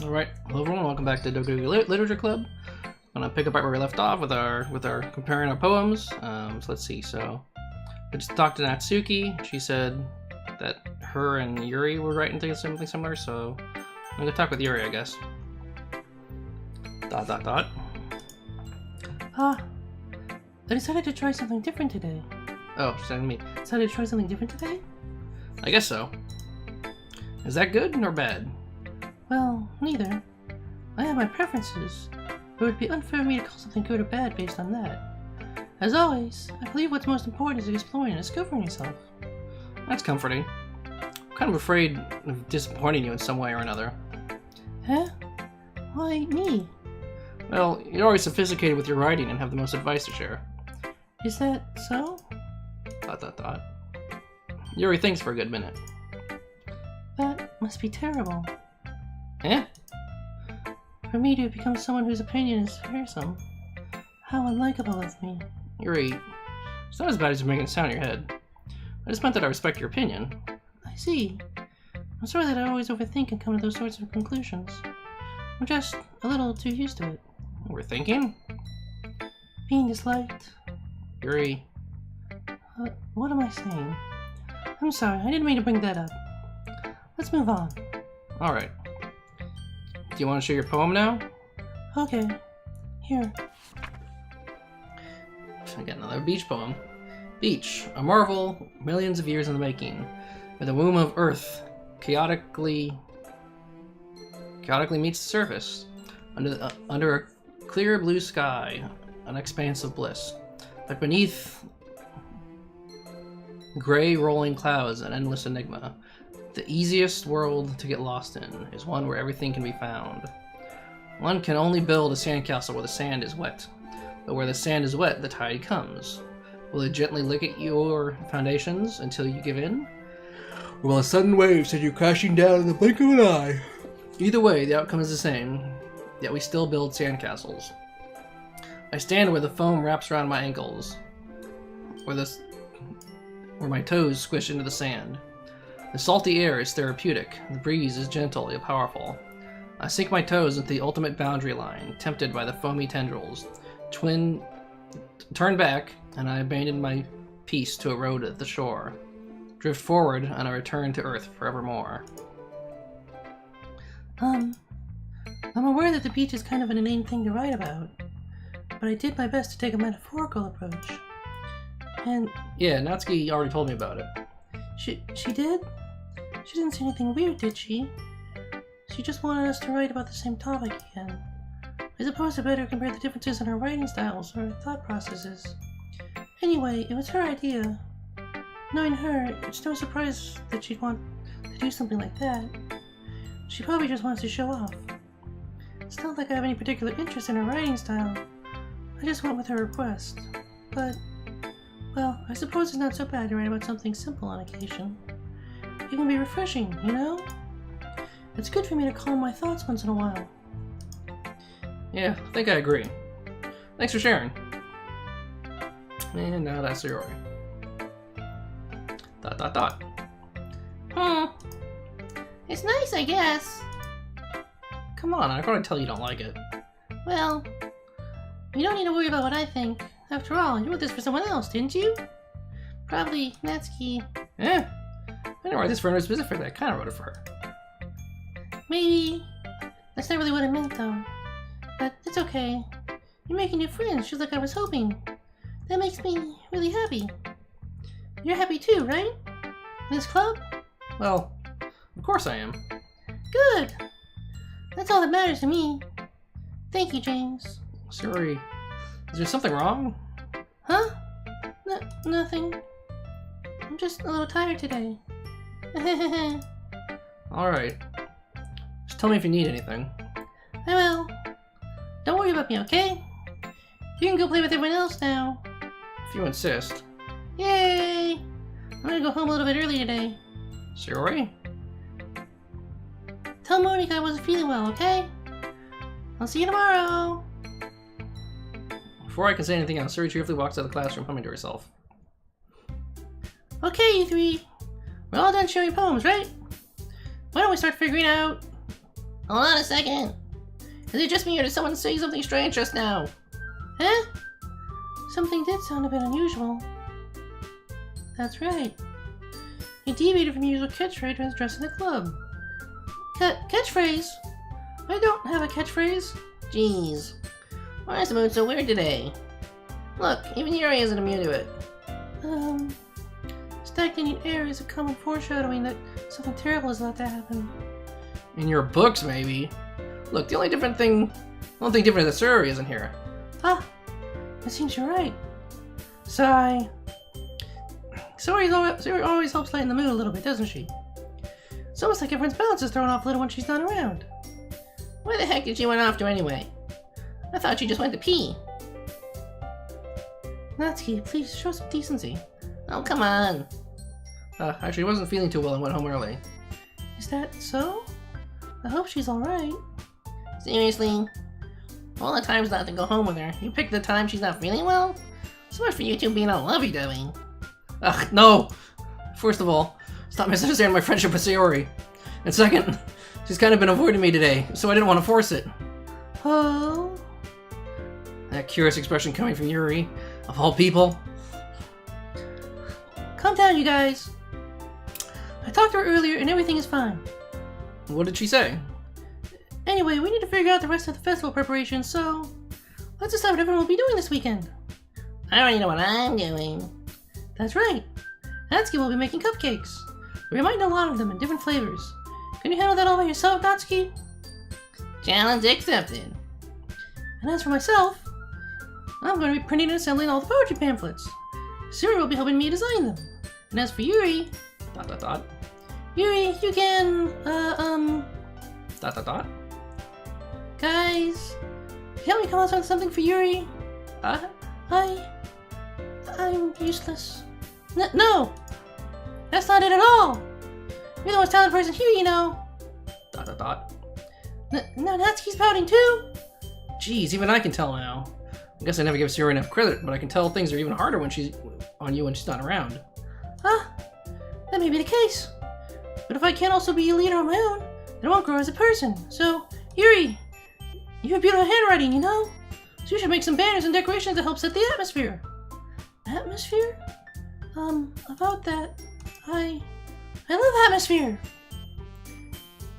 Alright, hello everyone, welcome back to Doki Literature Club. I'm gonna pick up right where we left off with our comparing our poems. So let's see, so I just talked to Natsuki. She said that her and Yuri were writing something similar, so I'm gonna talk with Yuri, I guess. ... I decided to try something different today. Oh, she's saying me. Decided to try something different today? I guess so. Is that good or bad? Well, neither. I have my preferences, but it would be unfair of me to call something good or bad based on that. As always, I believe what's most important is exploring and discovering yourself. That's comforting. I'm kind of afraid of disappointing you in some way or another. Huh? Why me? Well, you're always sophisticated with your writing and have the most advice to share. Is that so? ... Yuri thinks for a good minute. That must be terrible. Eh? For me to become someone whose opinion is fearsome. How unlikable of me. Yuri, it's not as bad as you're making it sound in your head. I just meant that I respect your opinion. I see. I'm sorry that I always overthink and come to those sorts of conclusions. I'm just a little too used to it. We're thinking? Being disliked. Yuri. What am I saying? I'm sorry, I didn't mean to bring that up. Let's move on. Alright. Do you want to share your poem now? Okay. Here. I got another beach poem. Beach, a marvel, millions of years in the making. Where the womb of Earth chaotically meets the surface. Under a clear blue sky, an expanse of bliss. But beneath gray rolling clouds, an endless enigma. The easiest world to get lost in is one where everything can be found. One can only build a sandcastle where the sand is wet. But where the sand is wet, the tide comes. Will it gently lick at your foundations until you give in? Or will a sudden wave send you crashing down in the blink of an eye? Either way, the outcome is the same, yet we still build sandcastles. I stand where the foam wraps around my ankles, where my toes squish into the sand. The salty air is therapeutic, the breeze is gentle yet powerful. I sink my toes into the ultimate boundary line, tempted by the foamy tendrils. Turn back, and I abandon my peace to erode at the shore. Drift forward, and I return to Earth forevermore. I'm aware that the beach is kind of an inane thing to write about, but I did my best to take a metaphorical approach. And... yeah, Natsuki already told me about it. She did? She didn't say anything weird, did she? She just wanted us to write about the same topic again. I suppose I better compare the differences in our writing styles or thought processes. Anyway, it was her idea. Knowing her, it's no surprise that she'd want to do something like that. She probably just wants to show off. It's not like I have any particular interest in her writing style. I just went with her request. But, well, I suppose it's not so bad to write about something simple on occasion. It can be refreshing, you know? It's good for me to calm my thoughts once in a while. Yeah, I think I agree. Thanks for sharing. And now that's Yuri. ... It's nice, I guess. Come on, I gotta tell you don't like it. Well, you don't need to worry about what I think. After all, you wrote this for someone else, didn't you? Probably Natsuki. Eh? I didn't write this for her specifically, I kinda wrote it for her. Maybe. That's not really what I meant, though. But it's okay. You're making new friends, just like I was hoping. That makes me really happy. You're happy too, right? In this club? Well, of course I am. Good! That's all that matters to me. Thank you, James. Sorry, is there something wrong? Huh? Nothing. I'm just a little tired today. Alright. Just tell me if you need anything. I will. Don't worry about me, okay? You can go play with everyone else now. If you insist. Yay! I'm gonna go home a little bit early today. Sorry? Tell Monica I wasn't feeling well, okay? I'll see you tomorrow! Before I can say anything else, Suri cheerfully walks out of the classroom, humming to herself. Okay, you three. We're all done sharing poems, right? Why don't we start figuring out Hold on a second. Is it just me or did someone say something strange just now? Huh? Something did sound a bit unusual. That's right. You deviated from your usual catchphrase when dressed in the club. Catchphrase? I don't have a catchphrase. Jeez. Why is the mood so weird today? Look, even Yuri isn't immune to it. Stagnating air is a common foreshadowing that something terrible is about to happen. In your books, maybe. Look, the only different is that Suri isn't here. Ah, it seems you're right. Sigh. Suri always helps lighten the mood a little bit, doesn't she? It's almost like everyone's balance is thrown off a little when she's not around. Where the heck did she went off to anyway? I thought she just went to pee. Natsuki, please show some decency. Oh, come on. Actually, I wasn't feeling too well and went home early. Is that so? I hope she's alright. Seriously? All the times not to go home with her, you picked the time she's not feeling well? So much for you two being all lovey-dovey. Ugh, no! First of all, stop misunderstanding my friendship with Sayori. And second, she's kind of been avoiding me today, so I didn't want to force it. Oh? That curious expression coming from Yuri, of all people. Calm down, you guys. I talked to her earlier and everything is fine. What did she say? Anyway, we need to figure out the rest of the festival preparations, so let's decide what everyone will be doing this weekend. I already know what I'm doing. That's right. Natsuki will be making cupcakes. We might know a lot of them in different flavors. Can you handle that all by yourself, Natsuki? Challenge accepted. And as for myself, I'm going to be printing and assembling all the poetry pamphlets. Suri will be helping me design them. And as for Yuri... ... Yuri, you can, ... Guys, can you help me come up with something for Yuri? I'm useless. No! That's not it at all! You're the most talented person here, you know. ... No, Natsuki's pouting too! Jeez, even I can tell now. I guess I never give Sayori enough credit, but I can tell things are even harder when she's on you when she's not around. That may be the case. But if I can't also be a leader on my own, then I won't grow as a person. So, Yuri, you have beautiful handwriting, you know? So you should make some banners and decorations to help set the atmosphere. Atmosphere? About that, I love atmosphere!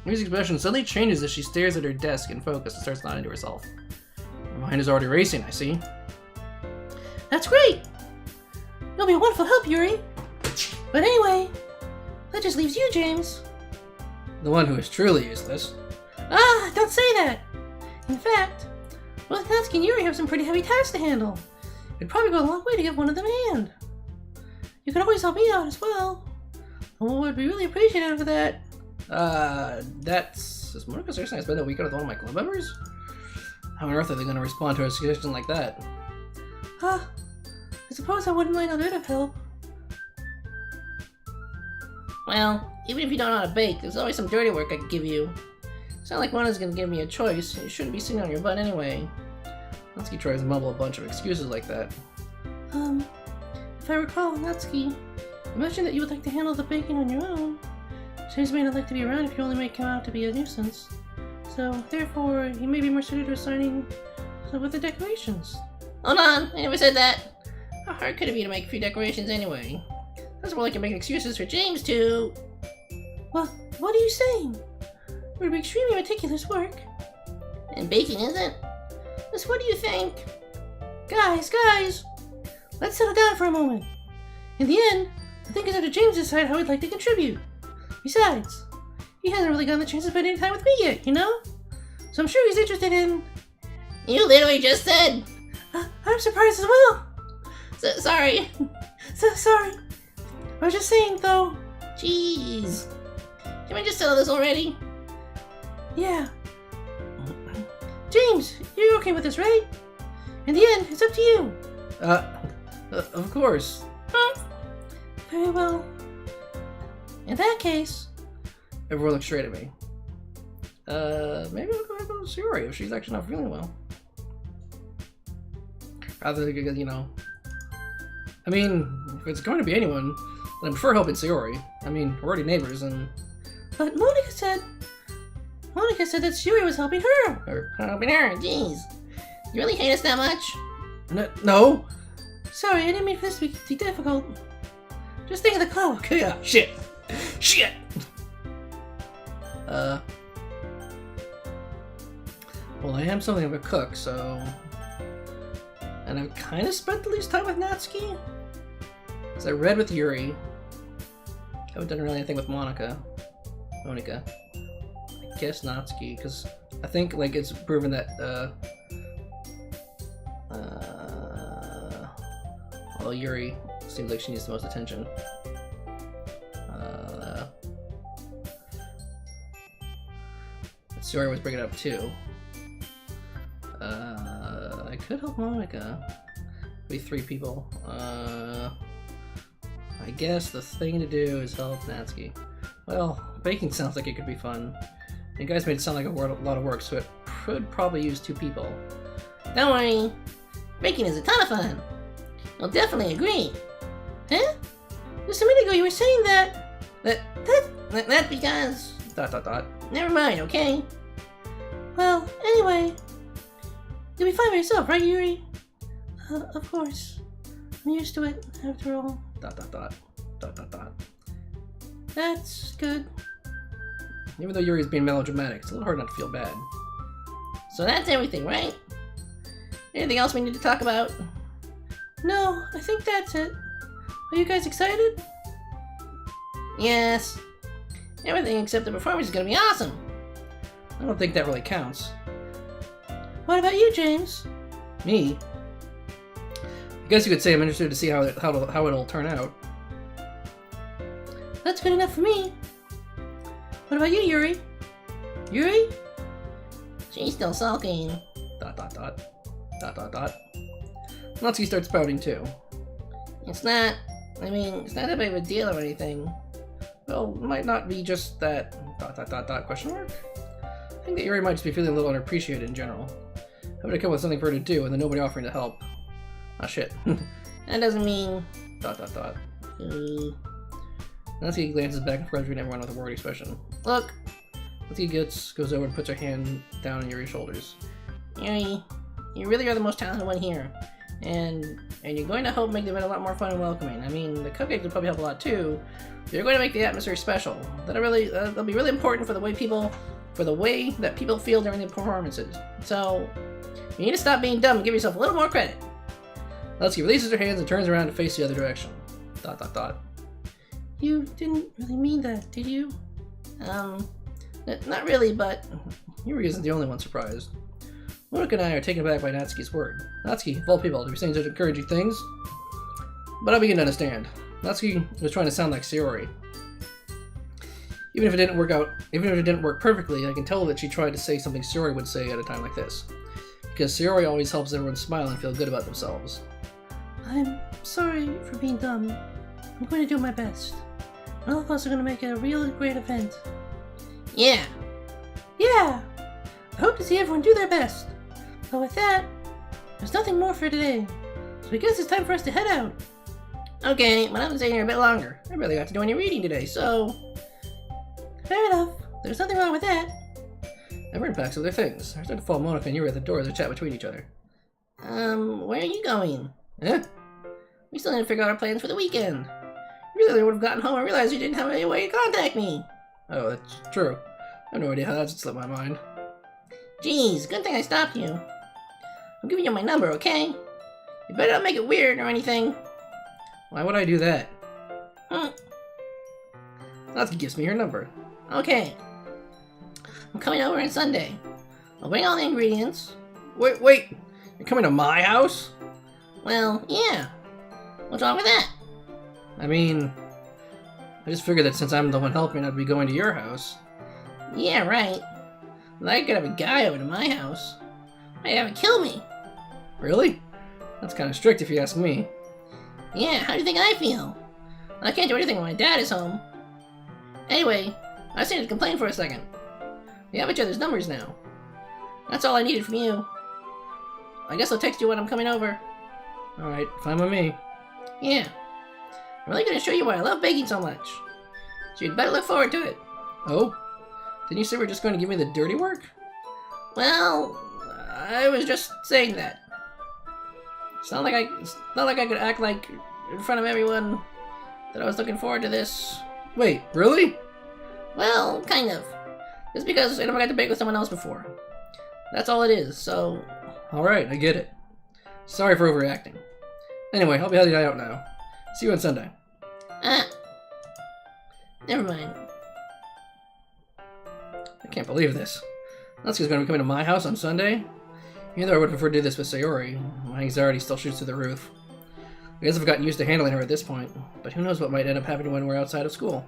Yuri's expression suddenly changes as she stares at her desk in focus and starts nodding to herself. Her mind is already racing, I see. That's great! You'll be a wonderful help, Yuri! But anyway, that just leaves you, James. The one who is truly useless. Don't say that! In fact, both Natsuki and Yuri have some pretty heavy tasks to handle. It'd probably go a long way to give one of them a hand. You could always help me out as well. I would be really appreciative of that. Is Monica seriously I spend a weekend with one of my club members? How on earth are they going to respond to a suggestion like that? I suppose I wouldn't mind a bit of help. Well, even if you don't know how to bake, there's always some dirty work I could give you. It's not like one is going to give me a choice. You shouldn't be sitting on your butt anyway. Natsuki tries to mumble a bunch of excuses like that. If I recall, Natsuki, you mentioned that you would like to handle the baking on your own. James may not like to be around if you only make him out to be a nuisance. So, therefore, you may be more suited to assigning with the decorations. Hold on, I never said that. How hard could it be to make a few decorations anyway? That's more like you're making excuses for James to... What are you saying? It would be extremely meticulous work. And baking isn't? Just what do you think? Guys! Let's settle down for a moment. In the end, I think it's up to James to decide how he'd like to contribute. Besides, he hasn't really gotten the chance to spend any time with me yet, you know? So I'm sure he's interested in... You literally just said... I'm surprised as well. Sorry. Sorry. I was just saying, though... Jeez. Can we just settle this already? Yeah. James, you're okay with this, right? In the end, it's up to you. Of course. Very well. In that case... Everyone looks straight at me. Maybe I'll go back to Sayori if she's actually not feeling well. Rather than, you know... I mean, if it's going to be anyone, then I prefer helping Sayori. I mean, we're already neighbors, and... But Monica said... Monica said that Shui was helping her. Or, Helping her, jeez. You really hate us that much? no. Sorry, I didn't mean for this to be difficult. Just think of the clock. Yeah, shit. Shit. Well, I am something of a cook, so... And I've kind of spent the least time with Natsuki. Because I read with Yuri. Haven't done really anything with Monica. I guess Natsuki, because I think, like, it's proven that, well, Yuri seems like she needs the most attention. Suri was bringing it up too. I could help Monica. Be 3 people. I guess the thing to do is help Natsuki. Well, baking sounds like it could be fun. You guys made it sound like a lot of work, so it could probably use 2 people. Don't worry. Baking is a ton of fun. I'll definitely agree. Huh? Just a minute ago you were saying that... That's because... ... Never mind, okay? Well, anyway, you'll be fine by yourself, right, Yuri? Of course. I'm used to it, after all. ... That's good. Even though Yuri's being melodramatic, it's a little hard not to feel bad. So that's everything, right? Anything else we need to talk about? No, I think that's it. Are you guys excited? Yes. Everything except the performance is gonna be awesome. I don't think that really counts. What about you, James? Me? I guess you could say I'm interested to see how it'll turn out. That's good enough for me. What about you, Yuri? Yuri? She's still sulking. ... Natsuki starts pouting too. It's not that big of a deal or anything. Well, it might not be just that ... question mark? I think that Yuri might just be feeling a little underappreciated in general. Having to come up with something for her to do and then nobody offering to help. Ah, shit. That doesn't mean... ... Natsuki glances back and forth between everyone with a worried expression. Look, Natsuki goes over and puts her hand down on Yuri's shoulders. Yuri, you really are the most talented one here. And you're going to help make the event a lot more fun and welcoming. I mean, the cupcakes will probably help a lot too. But you're going to make the atmosphere special. That'll be really important for the way that people feel during the performances. So, you need to stop being dumb and give yourself a little more credit. Natsuki releases her hands and turns around to face the other direction. ... You didn't really mean that, did you? Not really, but... Yuri isn't the only one surprised. Monica and I are taken aback by Natsuki's word. Natsuki, of all people, to be saying such encouraging things. But I begin to understand. Natsuki was trying to sound like Sayori. Even if it didn't work perfectly, I can tell that she tried to say something Sayori would say at a time like this. Because Sayori always helps everyone smile and feel good about themselves. I'm sorry for being dumb. I'm going to do my best. And all of us are going to make it a real great event. Yeah. Yeah! I hope to see everyone do their best. But with that, there's nothing more for today. So I guess it's time for us to head out. Okay, but I've been staying here a bit longer. I really got to do any reading today, so... Fair enough. There's nothing wrong with that. Everyone packs up their things. I start to follow Monica and Yuri at the door as they chat between each other. Where are you going? Eh? We still need to figure out our plans for the weekend. You really would have gotten home and realized you didn't have any way to contact me. Oh, that's true. I have no idea how that slipped my mind. Jeez, good thing I stopped you. I'm giving you my number, okay? You better not make it weird or anything. Why would I do that? Hmm. Natsuki gives me her number. Okay. I'm coming over on Sunday. I'll bring all the ingredients. Wait! You're coming to my house? Well, yeah. What's wrong with that? I mean... I just figured that since I'm the one helping, I'd be going to your house. Yeah, right. But I could have a guy over to my house. Might have him kill me. Really? That's kind of strict if you ask me. Yeah, how do you think I feel? I can't do anything when my dad is home. Anyway, I just needed to complain for a second. We have each other's numbers now. That's all I needed from you. I guess I'll text you when I'm coming over. Alright, fine with me. Yeah. I'm really gonna show you why I love baking so much. So you'd better look forward to it. Oh? Didn't you say we were just going to give me the dirty work? Well, I was just saying that. It's not like I could act like in front of everyone that I was looking forward to this. Wait, really? Well, kind of. Just because I never got to bake with someone else before. That's all it is, so... Alright, I get it. Sorry for overreacting. Anyway, I'll be heading out now. See you on Sunday. Never mind. I can't believe this. Natsuki's going to be coming to my house on Sunday? Even though I would prefer to do this with Sayori, my anxiety still shoots through the roof. I guess I've gotten used to handling her at this point, but who knows what might end up happening when we're outside of school.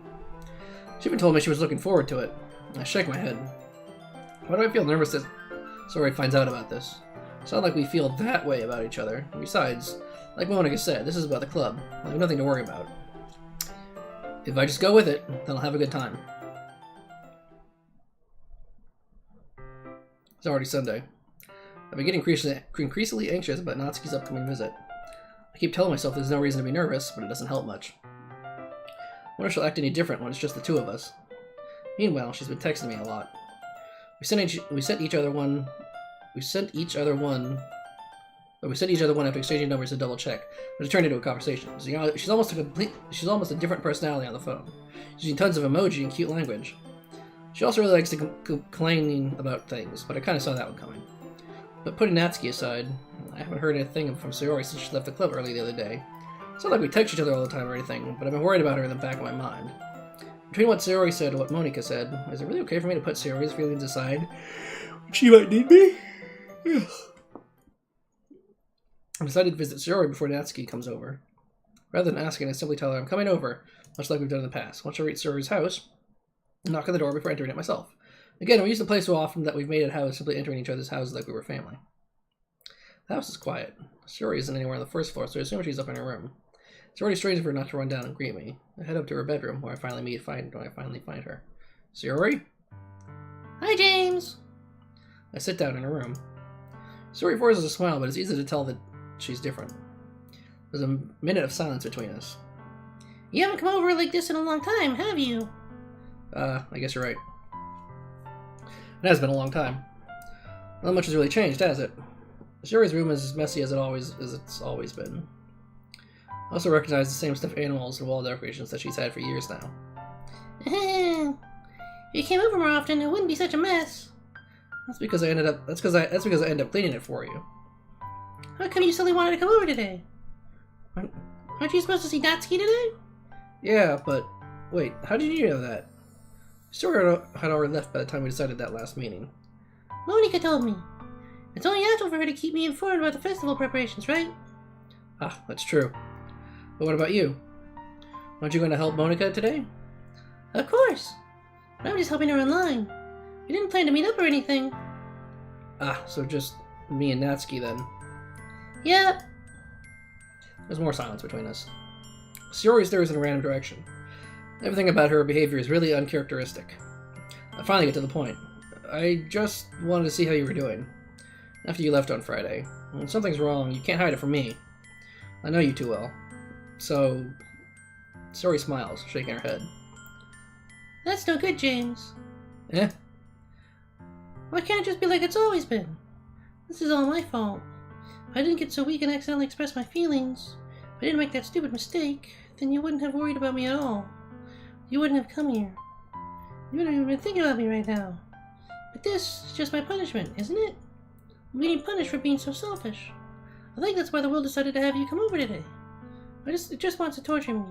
She even told me she was looking forward to it. I shake my head. Why do I feel nervous that Sayori finds out about this? It's not like we feel that way about each other. Besides, like Monica said, this is about the club. I have nothing to worry about. If I just go with it, then I'll have a good time. It's already Sunday. I've been getting increasingly anxious about Natsuki's upcoming visit. I keep telling myself there's no reason to be nervous, but it doesn't help much. I wonder if she'll act any different when it's just the two of us. Meanwhile, she's been texting me a lot. We sent each other one after exchanging numbers to double check, but it turned into a conversation. So, you know, she's almost a different personality on the phone, using tons of emoji and cute language. She also really likes to complaining about things, but I kind of saw that one coming. But putting Natsuki aside, I haven't heard anything from Sayori since she left the club early the other day. It's not like we text each other all the time or anything, but I've been worried about her in the back of my mind. Between what Sayori said and what Monica said, is it really okay for me to put Sayori's feelings aside when she might need me? I decided to visit Sayori before Natsuki comes over. Rather than asking, I simply tell her I'm coming over, much like we've done in the past. Once I reach Sayori's house, I knock on the door before entering it myself. Again, we use the place so often that we've made it habit simply entering each other's houses like we were family. The house is quiet. Sayori isn't anywhere on the first floor, so I assume she's up in her room. It's already strange of her not to run down and greet me. I head up to her bedroom, where I finally find her. Sayori? Hi, James! I sit down in her room. Sayori forces a smile, but it's easy to tell that she's different. There's a minute of silence between us. You haven't come over like this in a long time, have you? I guess you're right. It has been a long time. Not much has really changed, has it? Sayori's room is as messy as it's always been. I also recognize the same stuffed animals and wall decorations that she's had for years now. If you came over more often, it wouldn't be such a mess. That's because I ended up cleaning it for you. How come you suddenly wanted to come over today? Aren't you supposed to see Natsuki today? Yeah, but wait, how did you know that? Sayori had already left by the time we decided that last meeting. Monica told me. It's only natural for her to keep me informed about the festival preparations, right? Ah, that's true. But what about you? Aren't you going to help Monica today? Of course. I'm just helping her online. We didn't plan to meet up or anything. Ah, so just me and Natsuki then. Yep. There's more silence between us. Sayori stares in a random direction. Everything about her behavior is really uncharacteristic. I finally get to the point. I just wanted to see how you were doing. After you left on Friday. When something's wrong, you can't hide it from me. I know you too well. So... Sayori smiles, shaking her head. That's no good, James. Eh? Why can't it just be like it's always been? This is all my fault. If I didn't get so weak and accidentally express my feelings, if I didn't make that stupid mistake, then you wouldn't have worried about me at all. You wouldn't have come here. You wouldn't have even been thinking about me right now. But this is just my punishment, isn't it? I'm getting punished for being so selfish. I think that's why the world decided to have you come over today. It just wants to torture me.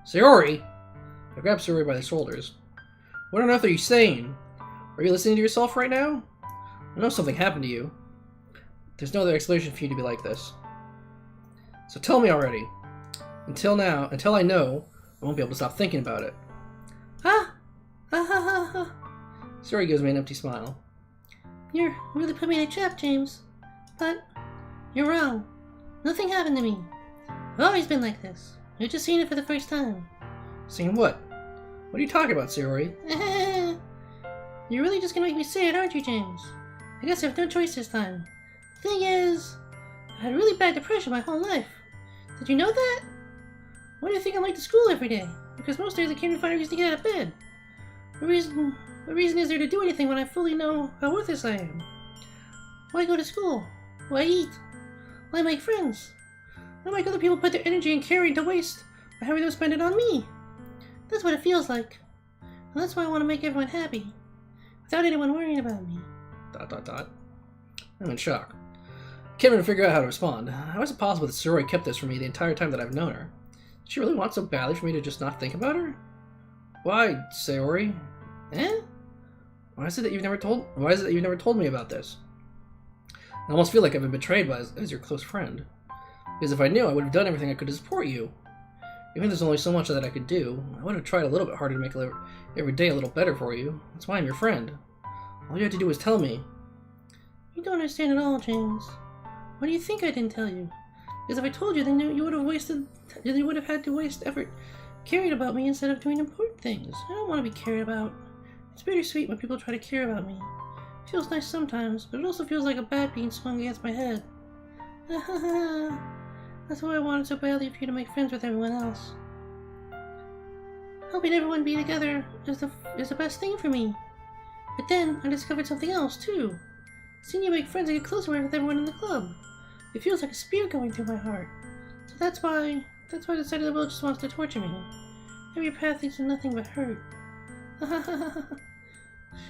Sayori! I grab Sayori by the shoulders. What on earth are you saying? Are you listening to yourself right now? I know something happened to you. There's no other explanation for you to be like this. So tell me already. Until I know, I won't be able to stop thinking about it. Ah! Ha ha ha ha! Sayori gives me an empty smile. You really put me in a trap, James. But you're wrong. Nothing happened to me. I've always been like this. You're just seeing it for the first time. Seeing what? What are you talking about, Sayori? You're really just gonna make me say it, aren't you, James? I guess I have no choice this time. The thing is, I had really bad depression my whole life. Did you know that? Why do you think I'm late to school every day? Because most days I can't even find a reason to get out of bed. What reason is there to do anything when I fully know how worthless I am? Why go to school? Why eat? Why make friends? Why make other people put their energy and caring to waste by having them spend it on me? That's what it feels like. And that's why I want to make everyone happy. Without anyone worrying about me. ... I'm in shock. I can't even figure out how to respond. How is it possible that Sayori kept this from me the entire time that I've known her? Does she really want so badly for me to just not think about her? Why, Sayori? Eh? Why is it that you've never told me about this? I almost feel like I've been betrayed as your close friend. Because if I knew, I would have done everything I could to support you. Even if there's only so much that I could do, I would have tried a little bit harder to make every day a little better for you. That's why I'm your friend. All you had to do was tell me. You don't understand at all, James. Why do you think I didn't tell you? Because if I told you, then you would have had to waste effort caring about me instead of doing important things. I don't want to be cared about. It's bittersweet when people try to care about me. It feels nice sometimes, but it also feels like a bat being swung against my head. That's why I wanted so badly for you to make friends with everyone else. Helping everyone be together is the best thing for me. But then I discovered something else too. Seeing you make friends and get closer with everyone in the club. It feels like a spear going through my heart. So that's why I decided the world just wants to torture me. Every path leads to nothing but hurt.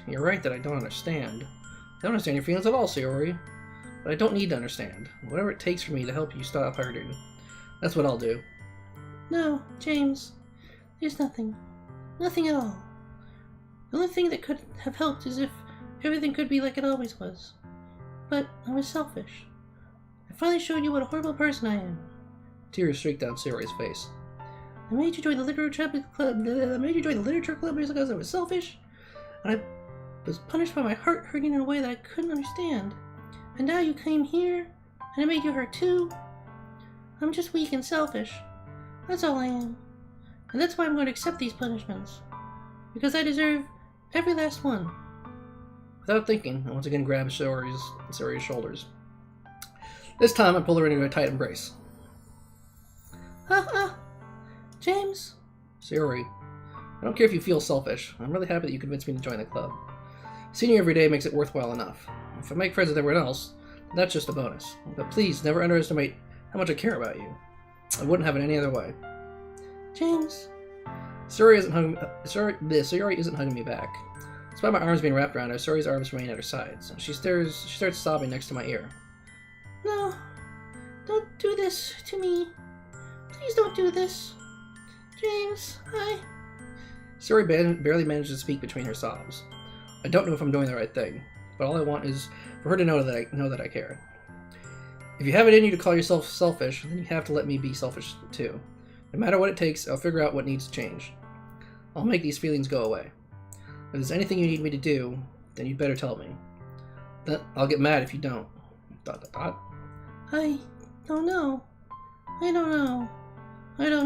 You're right that I don't understand. I don't understand your feelings at all, Sayori. But I don't need to understand. Whatever it takes for me to help you stop hurting. That's what I'll do. No, James. There's nothing. Nothing at all. The only thing that could have helped is if everything could be like it always was. But I was selfish. I finally showed you what a horrible person I am. Tears streaked down Sayori's face. I made you join the literature club because I was selfish. And I was punished by my heart hurting in a way that I couldn't understand. And now you came here, and I made you hurt too. I'm just weak and selfish. That's all I am. And that's why I'm going to accept these punishments. Because I deserve every last one. Without thinking, I once again grabbed Sayori's shoulders. This time I pulled her into a tight embrace. James? Sayori, I don't care if you feel selfish. I'm really happy that you convinced me to join the club. Seeing you every day makes it worthwhile enough. If I make friends with everyone else, that's just a bonus. But please, never underestimate how much I care about you. I wouldn't have it any other way. James? Sayori isn't hugging me back. Despite my arms being wrapped around her, Sayori's arms remain at her sides. She starts sobbing next to my ear. No. Don't do this to me. Please don't do this. James, Sayori barely manages to speak between her sobs. I don't know if I'm doing the right thing, but all I want is for her to know that I care. If you have it in you to call yourself selfish, then you have to let me be selfish too. No matter what it takes, I'll figure out what needs to change. I'll make these feelings go away. If there's anything you need me to do, then you'd better tell me. Then I'll get mad if you don't. ... I don't know. I don't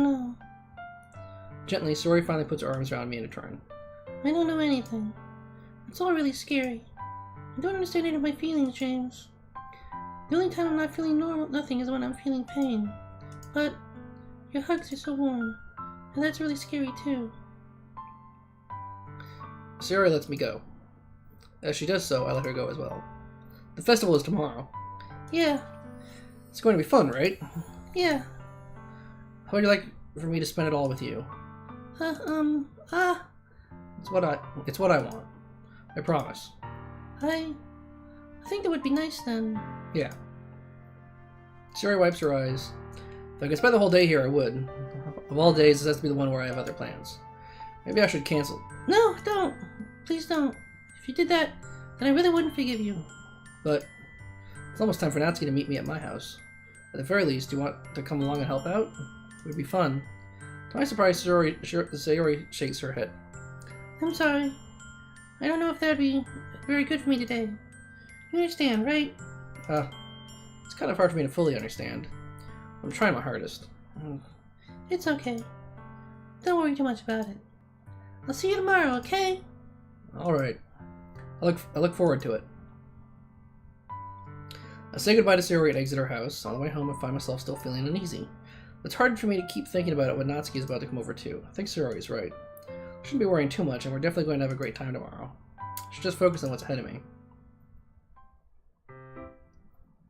know. Gently, Sayori finally puts her arms around me in a turn. I don't know anything. It's all really scary. I don't understand any of my feelings, James. The only time I'm not feeling nothing is when I'm feeling pain. But your hugs are so warm, and that's really scary too. Sayori lets me go. As she does so, I let her go as well. The festival is tomorrow. Yeah. It's going to be fun, right? Yeah. How would you like for me to spend it all with you? It's what I want. I promise. I think that would be nice then. Yeah. Sayori wipes her eyes. If I could spend the whole day here, I would. Of all days, this has to be the one where I have other plans. Maybe I should cancel. No, don't. Please don't. If you did that, then I really wouldn't forgive you. But it's almost time for Natsuki to meet me at my house. At the very least, do you want to come along and help out? It would be fun. To my surprise, Sayori shakes her head. I'm sorry. I don't know if that'd be very good for me today. You understand, right? It's kind of hard for me to fully understand. I'm trying my hardest. It's okay. Don't worry too much about it. I'll see you tomorrow, okay? Alright. I look forward to it. I say goodbye to Sayori and exit her house. On the way home, I find myself still feeling uneasy. It's hard for me to keep thinking about it when Natsuki is about to come over too. I think Sayori's right. Shouldn't be worrying too much, and we're definitely going to have a great time tomorrow. Should just focus on what's ahead of me.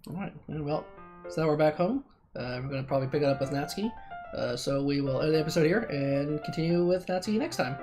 Alright, well, so now we're back home. We're going to probably pick it up with Natsuki. So we will end the episode here and continue with Natsuki next time.